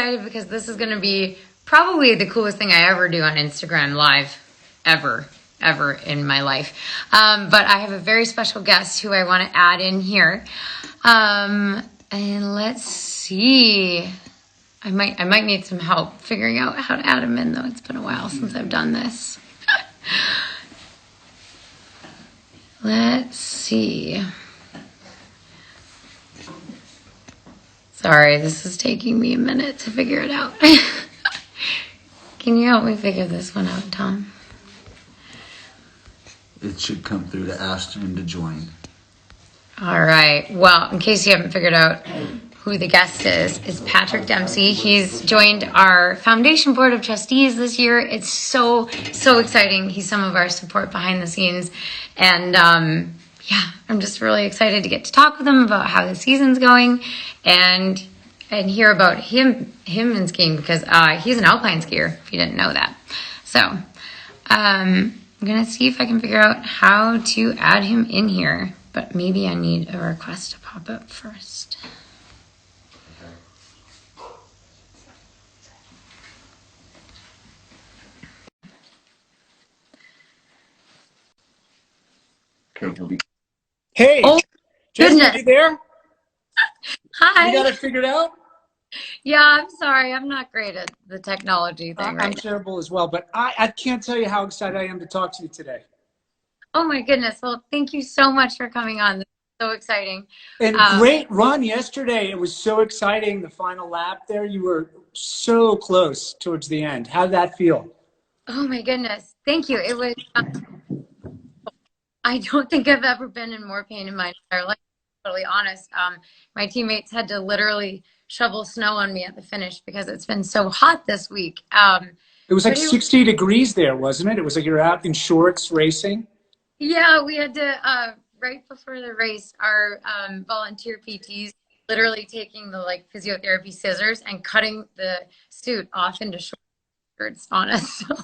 excited because this is going to be probably the coolest thing I ever do on Instagram Live, ever in my life. But I have a very special guest who I want to add in here. And let's see. I might need some help figuring out how to add him in, though. It's been a while since I've done this. Let's see. Sorry, this is taking me a minute to figure it out. Can you help me figure this one out, Tom? It should come through to Ashton to join. All right. Well, in case you haven't figured out who the guest is Patrick Dempsey. He's joined our foundation board of trustees this year. It's so exciting. He's some of our support behind the scenes. And yeah, I'm just really excited to get to talk with him about how the season's going and hear about him in skiing because he's an alpine skier, if you didn't know that. So I'm going to see if I can figure out how to add him in here, but maybe I need a request to pop up first. Hey, oh, Jessie, goodness. you there? Hi. You got it figured out? Yeah, I'm sorry. I'm not great at the technology thing I'm terrible as well, but I can't tell you how excited I am to talk to you today. Oh my goodness. Well, thank you so much for coming on. This is so exciting. And great run yesterday. It was so exciting, the final lap there. You were so close towards the end. How did that feel? Oh my goodness. Thank you. It was, I don't think I've ever been in more pain in my entire life, to be totally honest. My teammates had to literally shovel snow on me at the finish because it's been so hot this week. It was like 60 degrees there, wasn't it? It was like you're out in shorts racing. Yeah, we had to, right before the race, our volunteer PTs literally taking the physiotherapy scissors and cutting the suit off into shorts on us. So,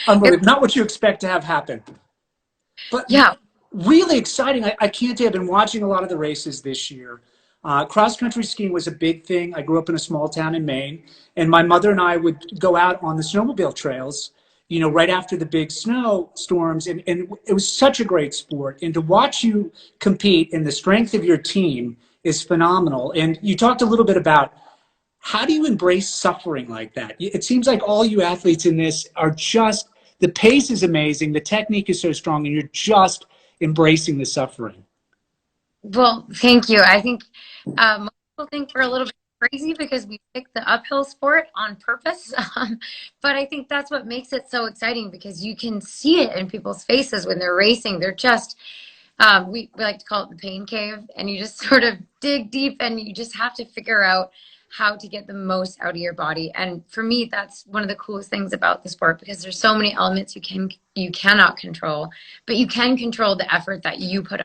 Unbelievable. Not what you expect to have happen. But yeah. Really exciting. I can't tell you, I've been watching a lot of the races this year. Cross-country skiing was a big thing. I grew up in a small town in Maine, and my mother and I would go out on the snowmobile trails, you know, right after the big snow storms, and it was such a great sport. And to watch you compete and the strength of your team is phenomenal. And you talked a little bit about how do you embrace suffering like that? It seems like all you athletes in this are just, the pace is amazing, the technique is so strong, and you're just embracing the suffering. Well, thank you. I think most people think we're a little bit crazy because we picked the uphill sport on purpose. But I think that's what makes it so exciting because you can see it in people's faces when they're racing. They're just, we like to call it the pain cave, and you just sort of dig deep and you just have to figure out how to get the most out of your body. And for me, that's one of the coolest things about the sport because there's so many elements you cannot control, but you can control the effort that you put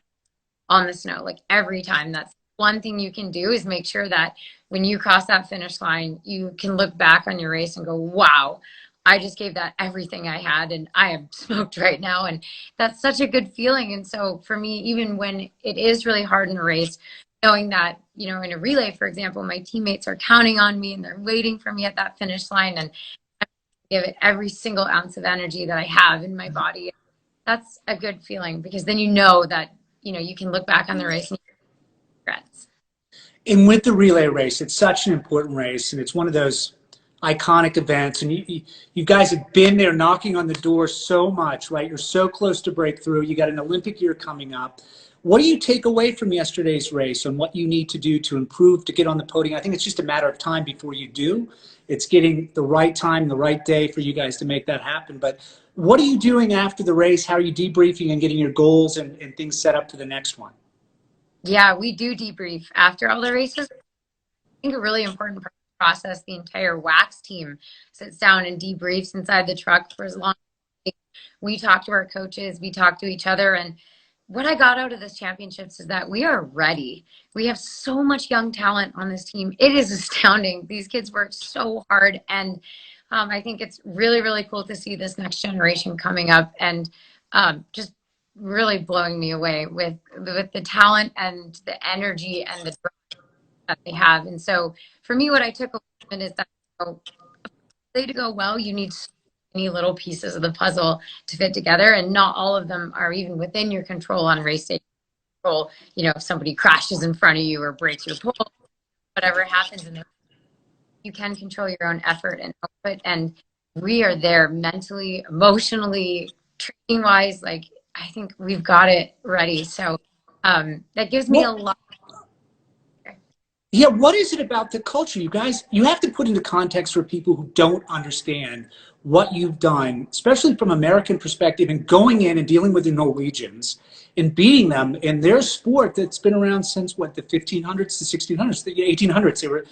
on the snow. Like every time, that's one thing you can do is make sure that when you cross that finish line, you can look back on your race and go, wow, I just gave that everything I had and I am smoked right now. And that's such a good feeling. And so for me, even when it is really hard in a race, knowing that, you know, in a relay, for example, my teammates are counting on me and they're waiting for me at that finish line and I give it every single ounce of energy that I have in my body. That's a good feeling because then you know that, you know, you can look back on the race and regrets. And with the relay race, it's such an important race, and it's one of those iconic events. And you guys have been there knocking on the door so much, right? You're so close to breakthrough. You got an Olympic year coming up. What do you take away from yesterday's race on what you need to do to improve to get on the podium? I think it's just a matter of time before you do. It's getting the right time, the right day for you guys to make that happen. But what are you doing after the race? How are you debriefing and getting your goals and things set up for the next one? Yeah, we do debrief after all the races. I think a really important part of the process, the entire wax team sits down and debriefs inside the truck for as long as we talk to our coaches, we talk to each other. And what I got out of this championships is that we are ready. We have so much young talent on this team. It is astounding. These kids work so hard. And I think it's really, really cool to see this next generation coming up and just really blowing me away with the talent and the energy and the drive that they have. And so for me, what I took away from it is that So to go well, you need so many little pieces of the puzzle to fit together, and not all of them are even within your control on race day. Control, if somebody crashes in front of you or breaks your pole, whatever happens, and you can control your own effort and output. And we are there mentally, emotionally, training wise. Like, I think we've got it ready. So that gives me a What, lot. yeah, what is it about the culture? You guys, you have to put into context for people who don't understand what you've done, especially from American perspective, and going in and dealing with the Norwegians and beating them in their sport that's been around since what, the 1500s, the 1600s, the 1800s. They were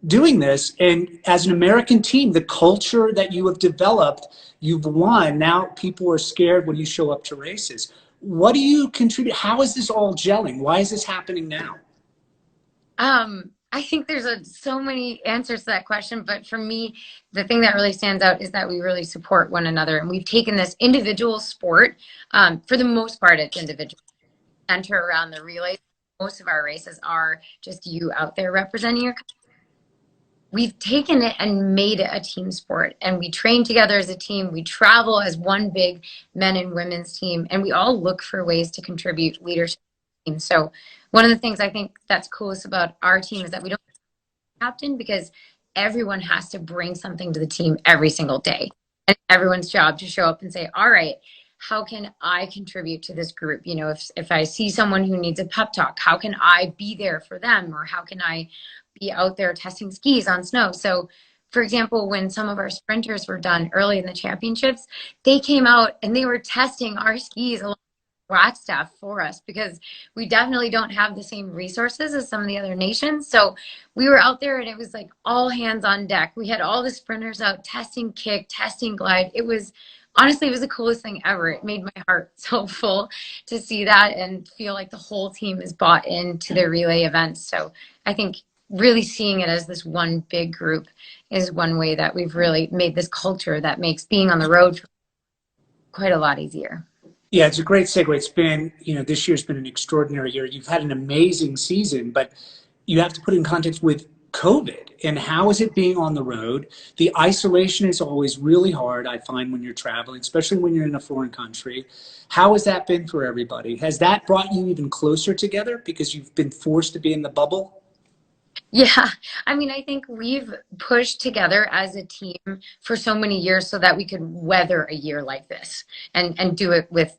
doing this, and as an American team, the culture that you have developed, you've won. Now people are scared when you show up to races. What do you contribute? How is this all gelling? Why is this happening now? I think there's so many answers to that question, but for me, the thing that really stands out is that we really support one another, and we've taken this individual sport. For the most part, it's individual. Center around the relay. Most of our races are just you out there representing your country. We've taken it and made it a team sport, and we train together as a team. We travel as one big men and women's team, and we all look for ways to contribute leadership. So one of the things I think that's coolest about our team is that we don't have a captain, because everyone has to bring something to the team every single day. And everyone's job to show up and say, all right, how can I contribute to this group? If I see someone who needs a pep talk, how can I be there for them? Or how can I be out there testing skis on snow? So for example, when some of our sprinters were done early in the championships, they came out and they were testing our skis along track staff for us, because we definitely don't have the same resources as some of the other nations. So we were out there and it was like all hands on deck. We had all the sprinters out testing kick, testing glide. It was honestly, it was the coolest thing ever. It made my heart so full to see that and feel like the whole team is bought into the relay events. So I think really seeing it as this one big group is one way that we've really made this culture that makes being on the road quite a lot easier. Yeah, it's a great segue. It's been, this year's been an extraordinary year. You've had an amazing season, but you have to put it in context with COVID and how is it being on the road? The isolation is always really hard, I find, when you're traveling, especially when you're in a foreign country. How has that been for everybody? Has that brought you even closer together because you've been forced to be in the bubble? Yeah, I mean, I think we've pushed together as a team for so many years so that we could weather a year like this and do it with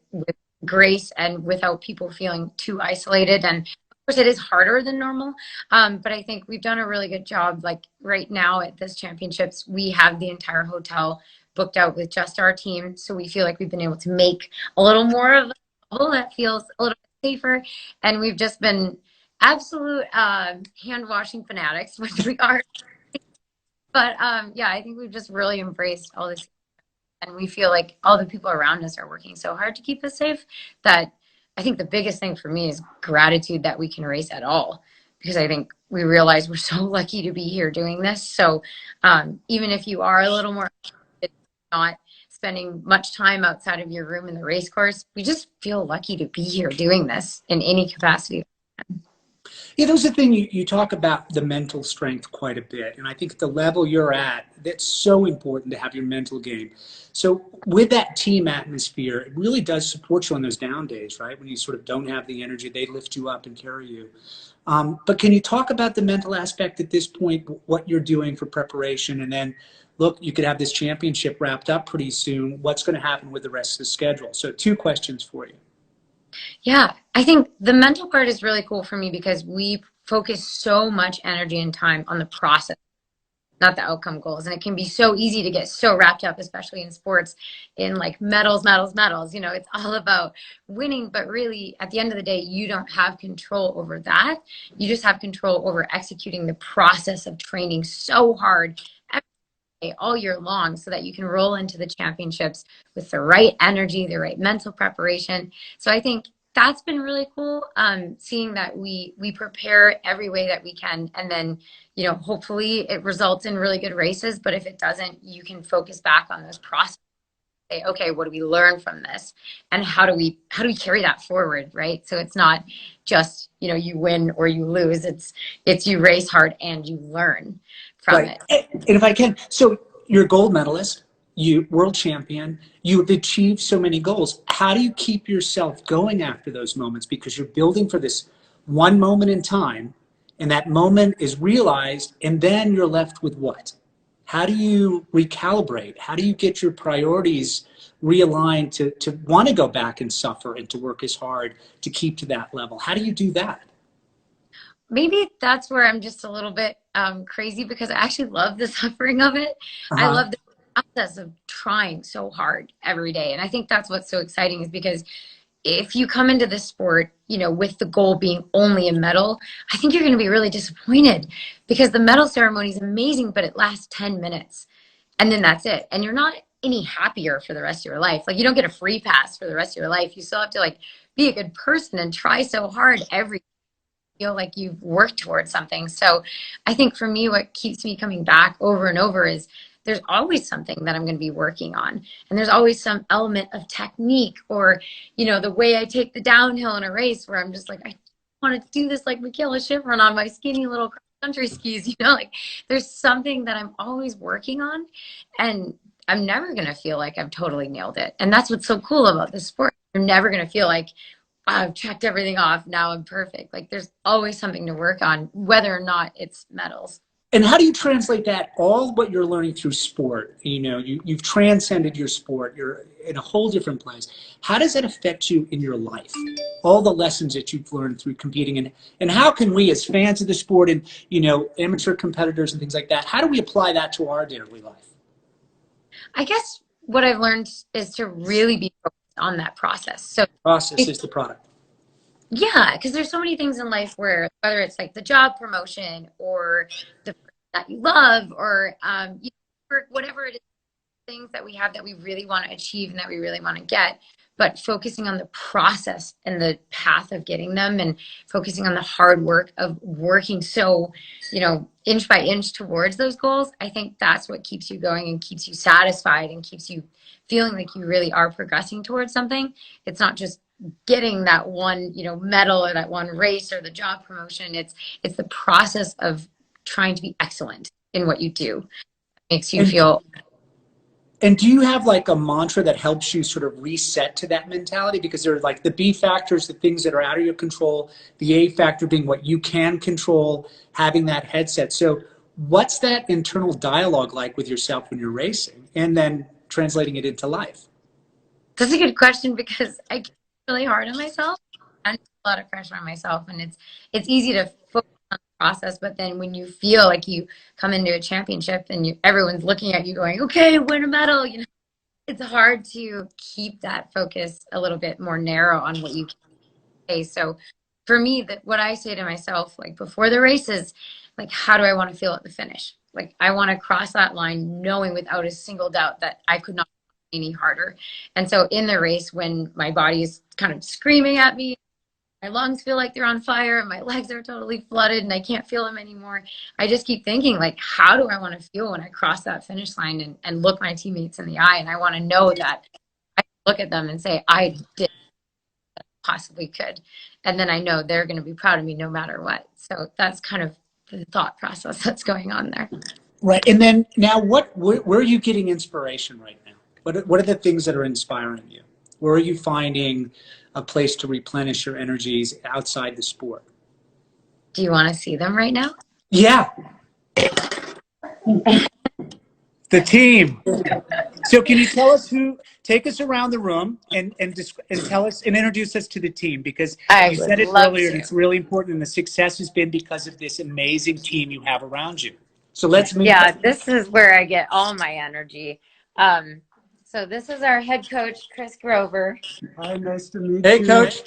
grace and without people feeling too isolated. And of course, it is harder than normal, but I think we've done a really good job. Like right now at this championships, we have the entire hotel booked out with just our team, so we feel like we've been able to make a little more of a bubble that feels a little bit safer, and we've just been absolute hand washing fanatics, which we are. But yeah, I think we've just really embraced all this, and we feel like all the people around us are working so hard to keep us safe that I think the biggest thing for me is gratitude that we can race at all, because I think we realize we're so lucky to be here doing this. So even if you are a little more not spending much time outside of your room in the race course, we just feel lucky to be here doing this in any capacity. Yeah, there's the thing, you talk about the mental strength quite a bit. And I think at the level you're at, that's so important to have your mental game. So with that team atmosphere, it really does support you on those down days, right? When you sort of don't have the energy, they lift you up and carry you. But can you talk about the mental aspect at this point, what you're doing for preparation? And then, look, you could have this championship wrapped up pretty soon. What's going to happen with the rest of the schedule? So 2 questions for you. Yeah, I think the mental part is really cool for me because we focus so much energy and time on the process, not the outcome goals. And it can be so easy to get so wrapped up, especially in sports, in like medals, medals, medals. It's all about winning, but really at the end of the day, you don't have control over that. You just have control over executing the process of training so hard every day, all year long, so that you can roll into the championships with the right energy, the right mental preparation. So I think that's been really cool, seeing that we prepare every way that we can, and then hopefully it results in really good races. But if it doesn't, you can focus back on those processes. Say, okay, what do we learn from this, and how do we carry that forward, right? So it's not just you win or you lose. It's you race hard and you learn. from Right. it. And if I can, so you're a gold medalist, you world champion, you've achieved so many goals. How do you keep yourself going after those moments? Because you're building for this one moment in time, and that moment is realized, and then you're left with what? How do you recalibrate? How do you get your priorities realigned to want to go back and suffer and to work as hard to keep to that level? How do you do that? Maybe that's where I'm just a little bit crazy because I actually love the suffering of it. I Uh-huh. love the process of trying so hard every day. And I think that's what's so exciting is because if you come into this sport, you know, with the goal being only a medal, I think you're going to be really disappointed because the medal ceremony is amazing, but it lasts 10 minutes and then that's it. And you're not any happier for the rest of your life. Like you don't get a free pass for the rest of your life. You still have to like be a good person and try so hard every feel like you've worked towards something. So I think for me, what keeps me coming back over and over is there's always something that I'm going to be working on. And there's always some element of technique or, you know, the way I take the downhill in a race where I'm just like, I want to do this like Michaela Schifrin on my skinny little country skis, you know, like there's something that I'm always working on and I'm never going to feel like I've totally nailed it. And that's what's so cool about this sport. You're never going to feel like, I've checked everything off. Now I'm perfect. Like there's always something to work on, whether or not it's medals. And how do you translate that, all what you're learning through sport? You know, you've transcended your sport. You're in a whole different place. How does that affect you in your life? All the lessons that you've learned through competing. And how can we, as fans of the sport and, you know, amateur competitors and things like that, how do we apply that to our daily life? I guess what I've learned is to really be focused on that process. So Process is the product. yeah, because there's so many things in life where whether it's like the job promotion or the person that you love or you know, work, whatever it is, things that we have that we really want to achieve and that we really want to get, but focusing on the process and the path of getting them and focusing on the hard work of working so, you know, inch by inch towards those goals, I think that's what keeps you going and keeps you satisfied and keeps you feeling like you really are progressing towards something. It's not just getting that one, you know, medal or that one race or the job promotion. It's the process of trying to be excellent in what you do. It makes you And feel. And do you have like a mantra that helps you sort of reset to that mentality? Because there are like the B factors, the things that are out of your control, the A factor being what you can control, having that headset. So what's that internal dialogue like with yourself when you're racing and then translating it into life? That's a good question because I get really hard on myself. I put a lot of pressure on myself, and it's easy to focus on the process. But then when you feel like you come into a championship and everyone's looking at you, going, "Okay, win a medal," you know, it's hard to keep that focus a little bit more narrow on what you can say. So for me, that what I say to myself, like before the race is, like, how do I want to feel at the finish? Like I want to cross that line knowing without a single doubt that I could not any harder. And so in the race, when my body is kind of screaming at me, my lungs feel like they're on fire and my legs are totally flooded and I can't feel them anymore. I just keep thinking like, how do I want to feel when I cross that finish line and look my teammates in the eye? And I want to know that I look at them and say, I did what I possibly could. And then I know they're going to be proud of me no matter what. So that's kind of the thought process that's going on there. Right. And then now where are you getting inspiration right now? What are the things that are inspiring you? Where are you finding a place to replenish your energies outside the sport? Do you want to see them right now? Yeah, the team. So can you tell us take us around the room and tell us and introduce us to the team, because I you would said it love earlier and to. it's really important, and the success has been because of this amazing team you have around you. So let's meet Yeah, them. this is where I get all my energy. So this is our head coach, Chris Grover, Hi, nice to meet Hey, you. coach.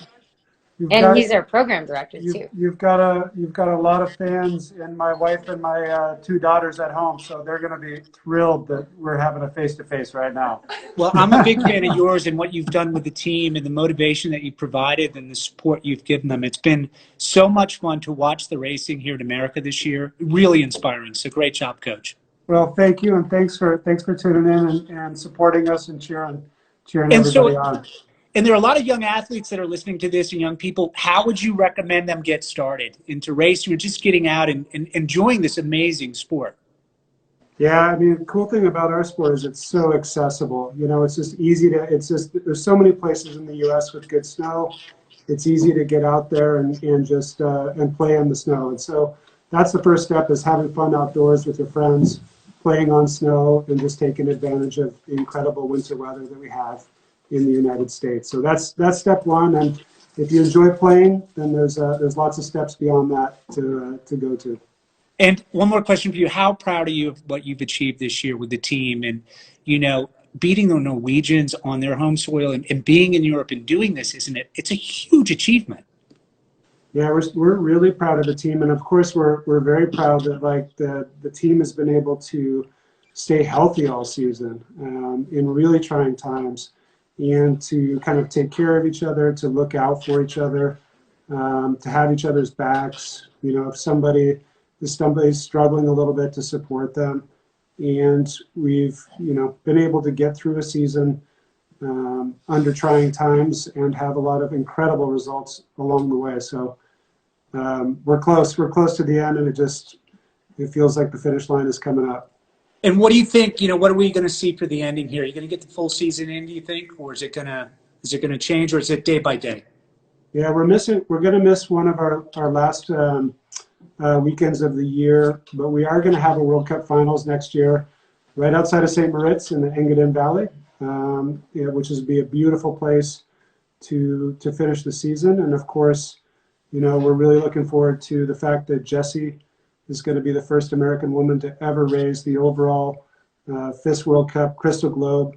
You've and got he's our program director you've too. you've got a lot of fans, and my wife and my two daughters at home, so they're going to be thrilled that we're having a face-to-face right now. Well, I'm a big fan of yours and what you've done with the team and the motivation that you've provided and the support you've given them. It's been so much fun to watch the racing here in America this year. Really inspiring. So great job, coach. Well, thank you, and thanks for tuning in and supporting us and cheering And everybody so, on. and there are a lot of young athletes that are listening to this and young people. How would you recommend them get started into racing or just getting out and enjoying this amazing sport? Yeah, I mean, the cool thing about our sport is it's so accessible. You know, it's just easy to, it's just, there's so many places in the US with good snow. It's easy to get out there and just, and play in the snow. And so that's the first step is having fun outdoors with your friends, playing on snow and just taking advantage of the incredible winter weather that we have in the United States. So that's step one. And if you enjoy playing, then there's lots of steps beyond that to go to. And one more question for you. How proud are you of what you've achieved this year with the team and, beating the Norwegians on their home soil and being in Europe and doing this, isn't it? It's a huge achievement. Yeah, we're really proud of the team, and of course we're very proud that like the team has been able to stay healthy all season in really trying times, and to kind of take care of each other, to look out for each other, to have each other's backs. You know, if somebody's struggling a little bit, to support them, and we've been able to get through a season under trying times and have a lot of incredible results along the way. So we're close. We're close to the end, and it feels like the finish line is coming up. And what do you think? What are we going to see for the ending here? Are you going to get the full season in? Do you think, or is it going to change, or is it day by day? Yeah, we're going to miss one of our last weekends of the year, but we are going to have a World Cup Finals next year, right outside of St. Moritz in the Engadin Valley, which is be a beautiful place to finish the season. And of course, we're really looking forward to the fact that Jessie is going to be the first American woman to ever raise the overall FIS World Cup Crystal Globe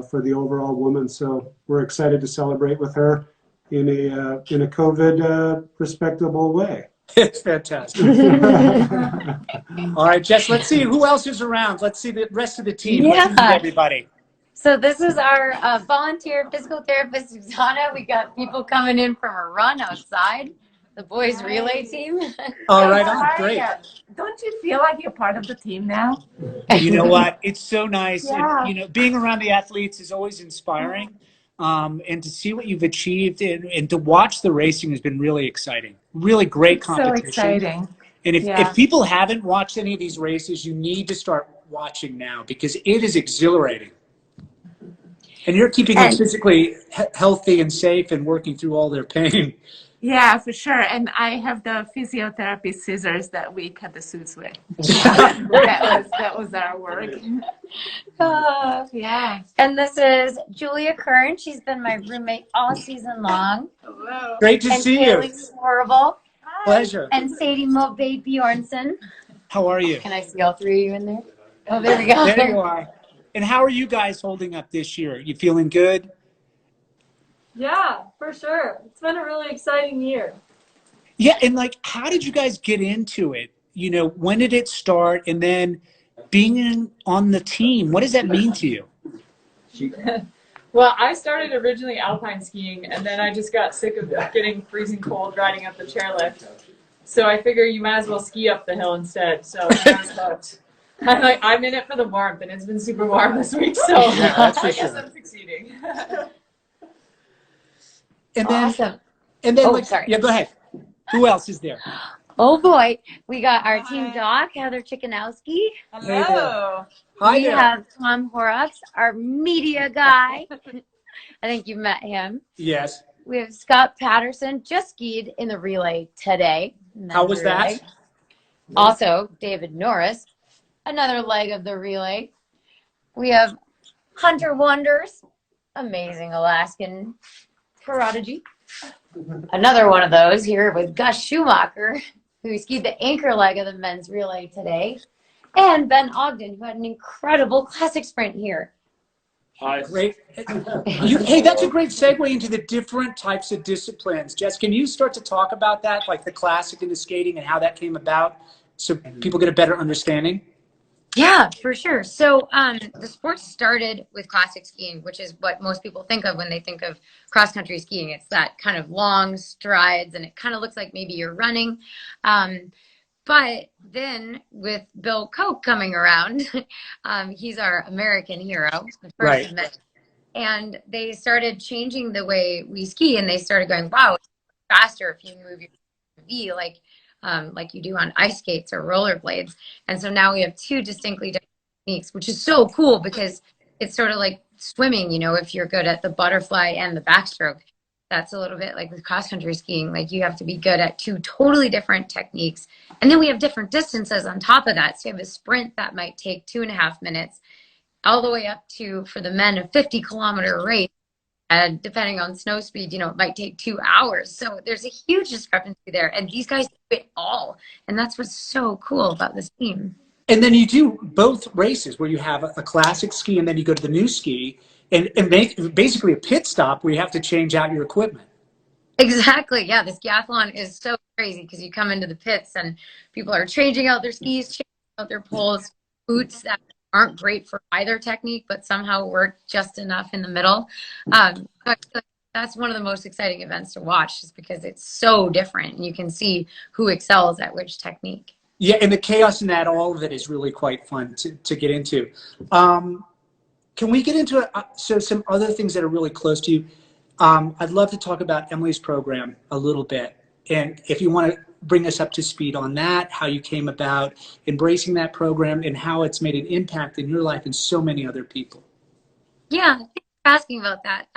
for the overall woman. So we're excited to celebrate with her in a COVID respectable way. It's fantastic. All right, Jess, let's see who else is around. Let's see the rest of the team. Yeah. Let's meet everybody. So this is our volunteer physical therapist, Susanna. We got people coming in from a run outside, the boys relay team. All right, on. Great. Don't you feel like you're part of the team now? You know what? It's so nice. Yeah. And, being around the athletes is always inspiring. And to see what you've achieved and to watch the racing has been really exciting. Really great competition. So exciting. And if people haven't watched any of these races, you need to start watching now because it is exhilarating. And you're keeping them physically healthy and safe and working through all their pain. Yeah, for sure. And I have the physiotherapy scissors that we cut the suits with. that was our work. Yeah. And this is Julia Kern. She's been my roommate all season long. Hello. Great to see you. Kaylee Swerble. Pleasure. And Sadie Mulvey Bjornson. How are you? Can I see all three of you in there? Oh, there we go. There you are. And how are you guys holding up this year? You feeling good? Yeah, for sure. It's been a really exciting year. Yeah, and how did you guys get into it? When did it start? And then being on the team, what does that mean to you? Well, I started originally alpine skiing, and then I just got sick of getting freezing cold riding up the chairlift. So I figure you might as well ski up the hill instead. So I'm in it for the warmth, and it's been super warm this week. So Yeah, that's for I guess sure. I'm succeeding. And then, Awesome. sorry. Yeah, go ahead. Who else is there? Oh boy, we got our team doc, Heather Chickanowski. Hello. Hi We there. have Tom Horrocks, our media guy. I think you've met him. Yes. We have Scott Patterson, just skied in the relay today. How was that? Also, David Norris, another leg of the relay. We have Hunter Wonders, amazing Alaskan prodigy. Another one of those here with Gus Schumacher, who skied the anchor leg of the men's relay today. And Ben Ogden, who had an incredible classic sprint here. Hi. Great. Hey, that's a great segue into the different types of disciplines. Jess, can you start to talk about that, like the classic and the skating and how that came about so people get a better understanding? Yeah, for sure. So the sport started with classic skiing, which is what most people think of when they think of cross-country skiing. It's that kind of long strides, and it kind of looks like maybe you're running. But then with Bill Koch coming around, he's our American hero, the first Right. event. And they started changing the way we ski, and they started going, wow, it's faster if you move your V. Like, like you do on ice skates or rollerblades. And so now we have two distinctly different techniques, which is so cool because it's sort of like swimming, you know, if you're good at the butterfly and the backstroke. That's a little bit like with cross country skiing. Like you have to be good at two totally different techniques. And then we have different distances on top of that. So you have a sprint that might take 2.5 minutes, all the way up to, for the men, a 50-kilometer race. And depending on snow speed, you know, it might take 2 hours. So there's a huge discrepancy there. And these guys do it all. And that's what's so cool about this team. And then you do both races where you have a classic ski and then you go to the new ski and make basically a pit stop where you have to change out your equipment. Exactly. Yeah, the skiathlon is so crazy because you come into the pits and people are changing out their skis, changing out their poles, boots that aren't great for either technique, but somehow work just enough in the middle. So I feel like that's one of the most exciting events to watch just because it's so different and you can see who excels at which technique. Yeah, and the chaos in that, all of it is really quite fun to get into. Can we get into so some other things that are really close to you? I'd love to talk about Emily's program a little bit. And if you want to bring us up to speed on that, how you came about embracing that program and how it's made an impact in your life and so many other people. Yeah, thanks for asking about that.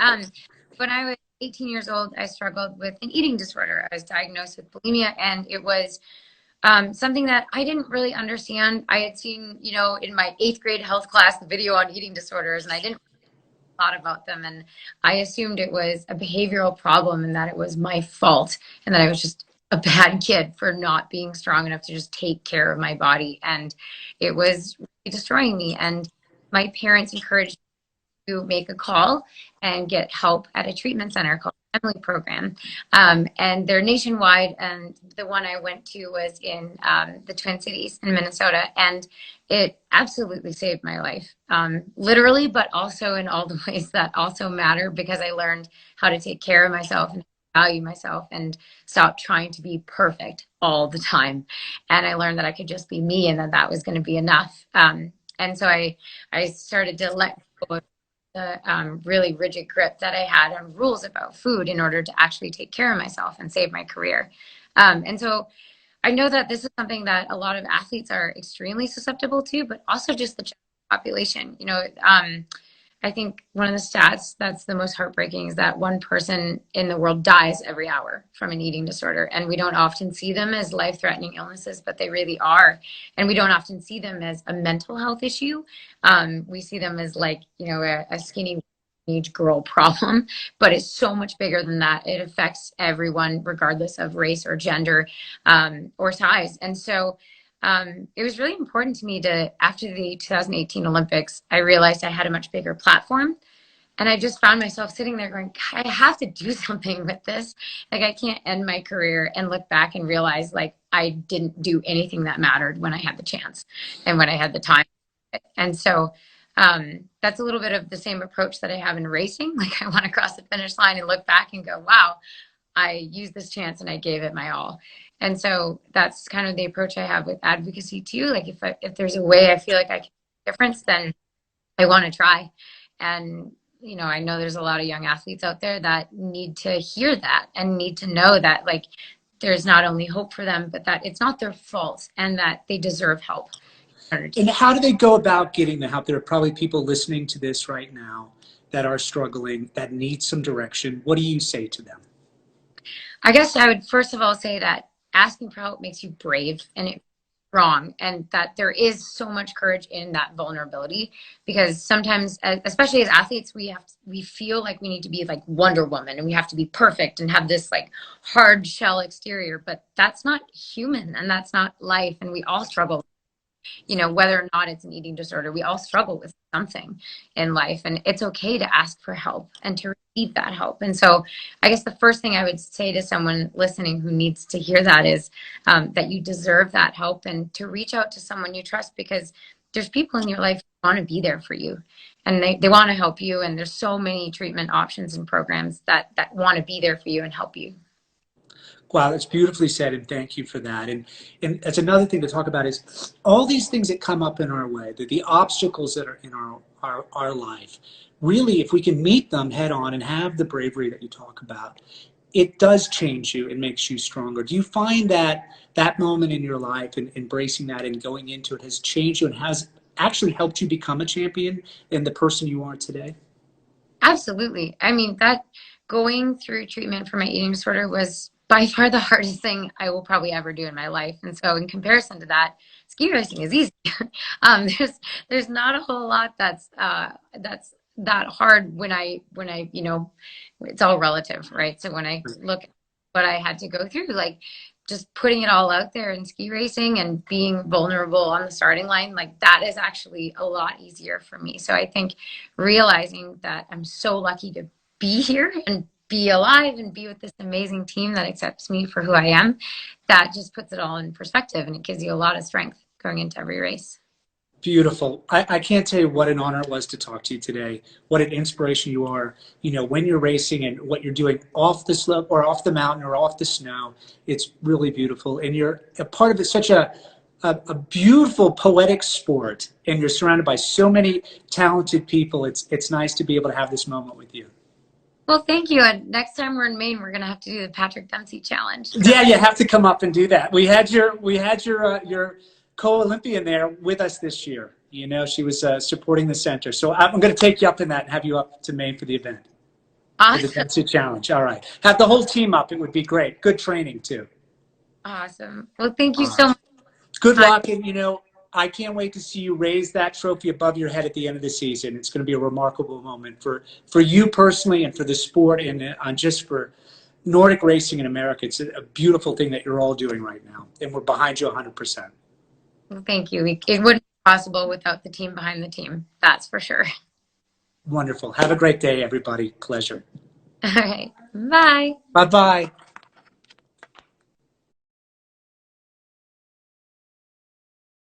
When I was 18 years old, I struggled with an eating disorder. I was diagnosed with bulimia, and it was something that I didn't really understand. I had seen, you know, in my 8th grade health class, the video on eating disorders, and I didn't thought about them. And I assumed it was a behavioral problem and that it was my fault and that I was just a bad kid for not being strong enough to just take care of my body. And it was really destroying me. And my parents encouraged me to make a call and get help at a treatment center called Emily program. And they're nationwide. And the one I went to was in the Twin Cities in Minnesota. And it absolutely saved my life, literally, but also in all the ways that also matter because I learned how to take care of myself and value myself and stop trying to be perfect all the time. And I learned that I could just be me and that was going to be enough. And so I started to let go of the really rigid grip that I had on rules about food in order to actually take care of myself and save my career. And so I know that this is something that a lot of athletes are extremely susceptible to, but also just the general population. You know, I think one of the stats that's the most heartbreaking is that 1 person in the world dies every hour from an eating disorder. And we don't often see them as life-threatening illnesses, but they really are. And we don't often see them as a mental health issue. We see them as like, you know, a skinny teenage girl problem, but it's so much bigger than that. It affects everyone regardless of race or gender or size. And so it was really important to me to, after the 2018 Olympics, I realized I had a much bigger platform. And I just found myself sitting there going, I have to do something with this. Like, I can't end my career and look back and realize like I didn't do anything that mattered when I had the chance and when I had the time. And so that's a little bit of the same approach that I have in racing. Like, I want to cross the finish line and look back and go, wow, I used this chance and I gave it my all. And so that's kind of the approach I have with advocacy too. Like, if there's a way I feel like I can make a difference, then I want to try. And, you know, I know there's a lot of young athletes out there that need to hear that and need to know that, like, there's not only hope for them, but that it's not their fault and that they deserve help. And how do they go about getting the help? There are probably people listening to this right now that are struggling, that need some direction. What do you say to them? I guess I would first of all say that asking for help makes you brave and it's strong, and that there is so much courage in that vulnerability, because sometimes, especially as athletes, we feel like we need to be like Wonder Woman and we have to be perfect and have this like hard shell exterior, but that's not human and that's not life. And we all struggle, you know, whether or not it's an eating disorder, we all struggle with something in life, and it's okay to ask for help and to receive that help. And so I guess the first thing I would say to someone listening who needs to hear that is that you deserve that help, and to reach out to someone you trust, because there's people in your life who want to be there for you and they want to help you. And there's so many treatment options and programs that want to be there for you and help you. Wow, that's beautifully said, and thank you for that. And that's another thing to talk about is all these things that come up in our way, the obstacles that are in our life. Really, if we can meet them head on and have the bravery that you talk about, it does change you and makes you stronger. Do you find that that moment in your life and embracing that and going into it has changed you and has actually helped you become a champion and the person you are today? Absolutely. I mean, that going through treatment for my eating disorder was by far the hardest thing I will probably ever do in my life. And so in comparison to that, ski racing is easy. There's not a whole lot that's that hard when I, you know, it's all relative, right? So when I look at what I had to go through, like just putting it all out there in ski racing and being vulnerable on the starting line, like that is actually a lot easier for me. So I think realizing that I'm so lucky to be here and be alive and be with this amazing team that accepts me for who I am, that just puts it all in perspective and it gives you a lot of strength going into every race. Beautiful. I can't tell you what an honor it was to talk to you today. What an inspiration you are, you know, when you're racing and what you're doing off the slope or off the mountain or off the snow. It's really beautiful. And you're a part of it, such a beautiful poetic sport. And you're surrounded by so many talented people. It's nice to be able to have this moment with you. Well, thank you. And next time we're in Maine, we're going to have to do the Patrick Dempsey challenge. Yeah, you have to come up and do that. We had your co-Olympian there with us this year. You know, she was supporting the center. So I'm going to take you up in that and have you up to Maine for the event. Awesome. For the Dempsey challenge. All right. Have the whole team up. It would be great. Good training too. Awesome. Well, thank you so much. Good luck. And, you know, I can't wait to see you raise that trophy above your head at the end of the season. It's going to be a remarkable moment for you personally and for the sport and just for Nordic racing in America. It's a beautiful thing that you're all doing right now. And we're behind you 100%. Well, thank you. It wouldn't be possible without the team behind the team. That's for sure. Wonderful. Have a great day, everybody. Pleasure. All right. Bye. Bye-bye.